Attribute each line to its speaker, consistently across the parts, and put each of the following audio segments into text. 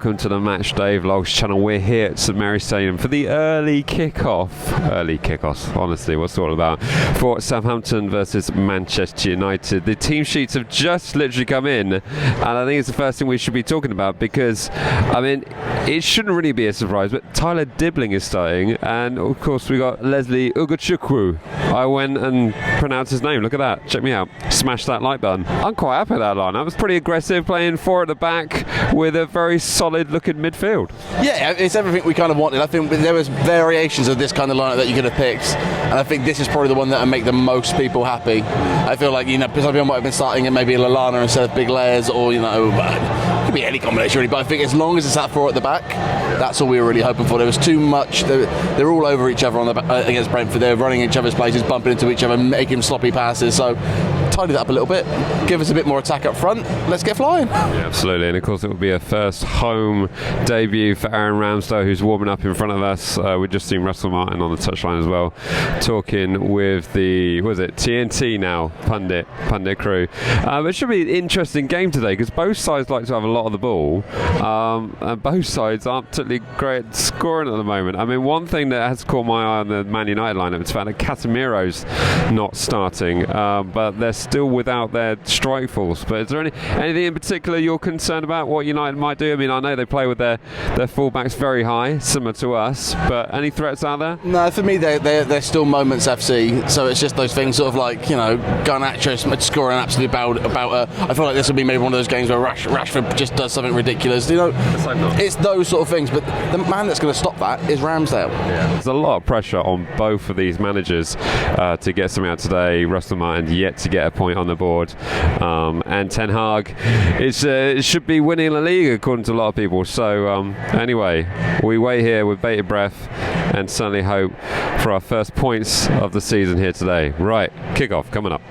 Speaker 1: welcome to the MatchDayVlogs channel. We're here at St Mary's Stadium for the early kickoffs, honestly, what's it all about, for Southampton versus Manchester United. The team sheets have just literally come in, and I think it's the first thing we should be talking about because, I mean, it shouldn't really be a surprise, but Tyler Dibbling is starting, and of course we got Leslie Ugochukwu. I went and pronounced his name, look at that, check me out, smash that like button. I'm quite happy with that line. I was pretty aggressive, playing four at the back with a very solid looking midfield. Yeah,
Speaker 2: it's everything we kind of wanted. I think there was variations of this kind of lineup that you could have picked, and I think this is probably the one that will make the most people happy. I feel like, you know, some people might have been starting in maybe Lallana instead of Big Layers, or, you know, it could be any combination really, but I think as long as it's that four at the back, that's all we were really hoping for. There was too much, they're all over each other on the back, against Brentford. They're running each other's places, bumping into each other, making sloppy passes, so tidy that up a little bit, give us a bit more attack up front, let's get flying.
Speaker 1: Yeah, absolutely, and of course it will be a first home debut for Aaron Ramsdale, who's warming up in front of us. We've just seen Russell Martin on the touchline as well, talking with the, what is it, TNT now, pundit crew. It should be an interesting game today because both sides like to have a lot of the ball, and both sides aren't particularly great at scoring at the moment. I mean, one thing that has caught my eye on the Man United lineup is the fact that Casemiro's not starting, but they're still without their strike force. But is there anything in particular you're concerned about what United might do? I mean, I know they play with their fullbacks very high, similar to us, but any threats out there?
Speaker 2: No, for me they're still Moments FC, so it's just those things sort of like, you know, Garnacho scoring an absolute about I feel like this will be maybe one of those games where Rashford just does something ridiculous, you know. It's those sort of things, but the man that's going to stop that is Ramsdale.
Speaker 1: Yeah. There's a lot of pressure on both of these managers to get something out today. Russell Martin yet to get a point on the board, and Ten Hag it should be winning La Liga according to a lot of people. So anyway, we wait here with bated breath and certainly hope for our first points of the season here today. Right, kickoff coming up.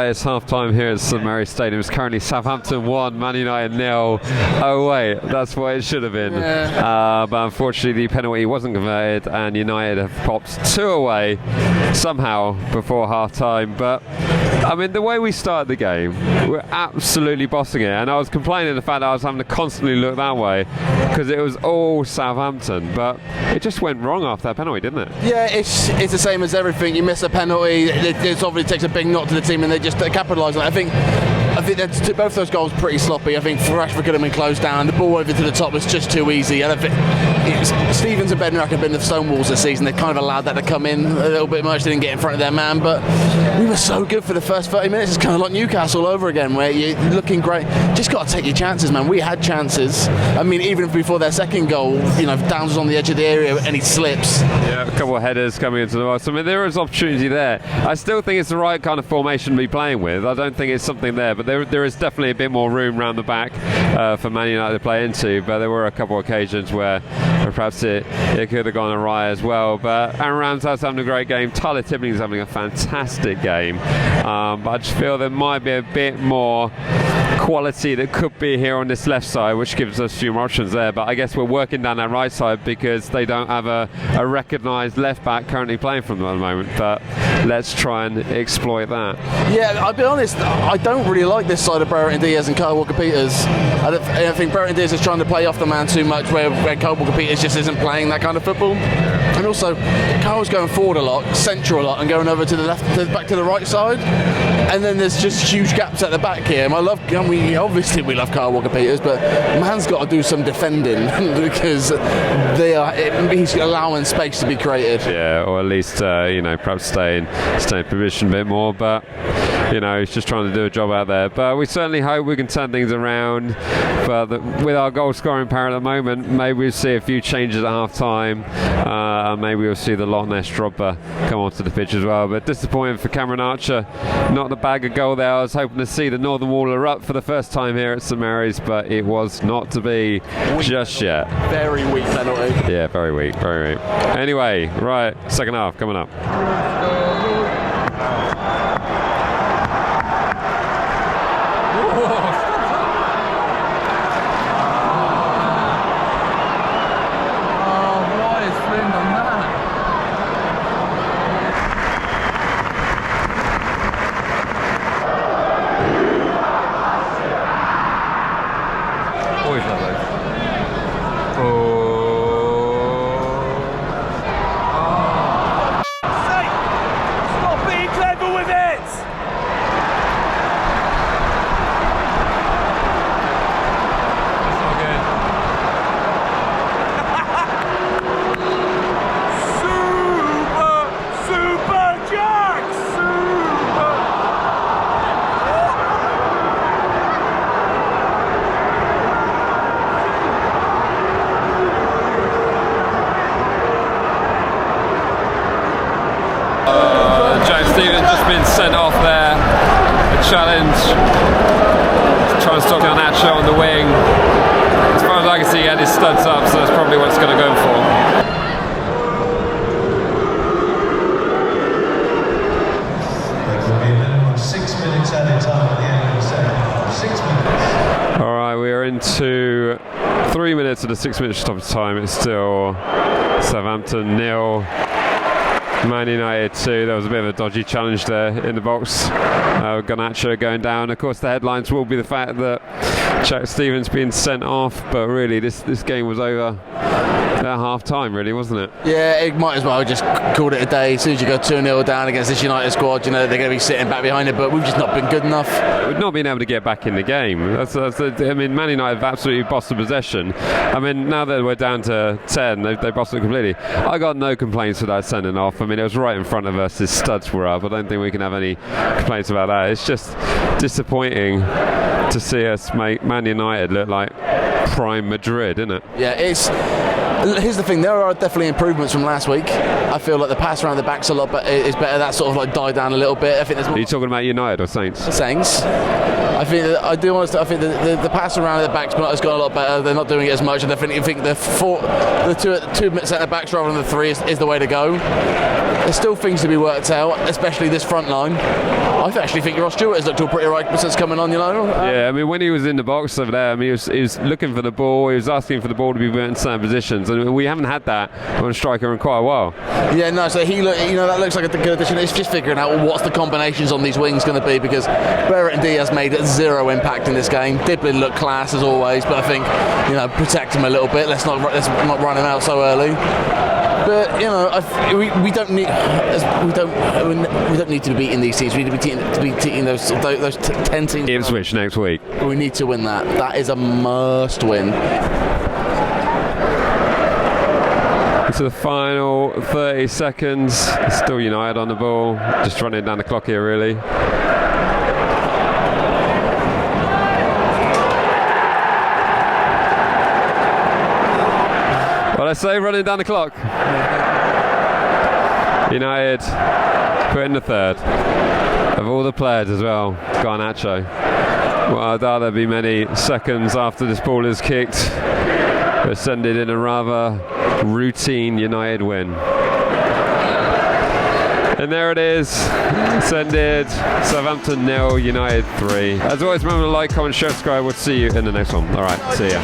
Speaker 1: It's half time here at St Mary's Stadium. It's currently Southampton 1, Man United 0. Oh wait, that's what it should have been. Yeah. But unfortunately the penalty wasn't converted and United have popped 2 away somehow before half time. But I mean, the way we started the game, we're absolutely bossing it, and I was complaining the fact that I was having to constantly look that way because it was all Southampton, but it just went wrong after that penalty, didn't it?
Speaker 2: Yeah, it's the same as everything. You miss a penalty, it obviously takes a big knock to the team, and they just capitalise on it. I think both those goals pretty sloppy. I think Rashford could have been closed down. The ball over to the top was just too easy. And I think Stevens and Bednarik have been the stonewalls this season. They've kind of allowed that to come in a little bit much. They didn't get in front of their man, but we were so good for the first 30 minutes. It's kind of like Newcastle all over again, where you're looking great. Just got to take your chances, man. We had chances. I mean, even before their second goal, Downs was on the edge of the area and he slips.
Speaker 1: Yeah, a couple of headers coming into the box. I mean, there is opportunity there. I still think it's the right kind of formation to be playing with. I don't think it's something there, but there is definitely a bit more room round the back for Man United to play into, but there were a couple of occasions where perhaps it could have gone awry as well. But Aaron Ramsdale's having a great game. Tyler Tibling's having a fantastic game, but I just feel there might be a bit more quality that could be here on this left side, which gives us a few more options there. But I guess we're working down that right side because they don't have a recognised left back currently playing from them at the moment, but let's try and exploit that.
Speaker 2: Yeah, I'll be honest, I don't really like this side of Brereton Diaz and Kyle Walker-Peters. I think Brereton Diaz is trying to play off the man too much, where Kyle Walker-Peters just isn't playing that kind of football. And also, Kyle's going forward a lot, central a lot, and going over to the left, back to the right side. And then there's just huge gaps at the back here. And obviously we love Kyle Walker-Peters, but man's got to do some defending because he's allowing space to be created.
Speaker 1: Yeah, or at least perhaps stay in position a bit more. But he's just trying to do a job out there. But we certainly hope we can turn things around. But with our goal scoring power at the moment, maybe we'll see a few changes at half time. Maybe we'll see the Loch Ness Dropper come onto the pitch as well. But disappointing for Cameron Archer, not the bag of goal there. I was hoping to see the Northern Wall erupt for the first time here at St Mary's, but it was not to be just yet.
Speaker 2: Very weak penalty.
Speaker 1: Yeah, very weak, very weak. Anyway, right, second half coming up. Stevens just been sent off there. A challenge to try and stop Garnacho on the wing. As far as I can see, he had his studs up, so that's probably what it's going to go for.
Speaker 3: There will be a minimum of 6 minutes added time at the end of the second. 6 minutes.
Speaker 1: Alright, we are into 3 minutes of the 6 minute stoppage time. It's still Southampton 0. Man United 2. There was a bit of a dodgy challenge there in the box. Garnacho going down. Of course, the headlines will be the fact that Jack Stevens being sent off, but really this game was over at half time, really, wasn't it?
Speaker 2: Yeah, it might as well just called it a day. As soon as you go 2-0 down against this United squad, they're going to be sitting back behind it, but we've just not been good enough.
Speaker 1: We've not been able to get back in the game. Man United have absolutely bossed the possession. I mean, now that we're down to 10, they bossed it completely. I got no complaints with that sending off. I mean, it was right in front of us. His studs were up. I don't think we can have any complaints about that. It's just disappointing to see us make Man United look like prime Madrid, isn't it?
Speaker 2: Yeah, here's the thing, there are definitely improvements from last week. I feel like the pass around the back's a lot better. It's better. That sort of died down a little bit. I think there's more.
Speaker 1: Are you talking about United or Saints?
Speaker 2: Saints. I think the pass around at the back has got a lot better. They're not doing it as much, and I think the two centre backs rather than the three is the way to go. There's still things to be worked out, especially this front line. I actually think Ross Stewart has looked all pretty right since coming on, you know.
Speaker 1: Yeah, I mean, when he was in the box over there, I mean, he was looking for the ball. He was asking for the ball to be put in certain positions, and we haven't had that on a striker in quite a while.
Speaker 2: Yeah, no. So that looks like a good addition. It's just figuring out what's the combinations on these wings going to be, because Barrett and Diaz made zero impact in this game. Diblin looked class as always, but I think protect him a little bit. Let's not run him out so early. But we don't need to be beating these teams. We need to be beating those 10 teams.
Speaker 1: Ipswich next week.
Speaker 2: We need to win that. That is a must win.
Speaker 1: To the final 30 seconds. Still United on the ball. Just running down the clock here, really. Well, I say running down the clock. United put in the third. Of all the players as well, Garnacho. Well, I doubt there'll be many seconds after this ball is kicked. But sending in a rather routine United win. And there it is. Sended Southampton 0, United 3. As always, remember to like, comment, share, subscribe. We'll see you in the next one. All right, see ya.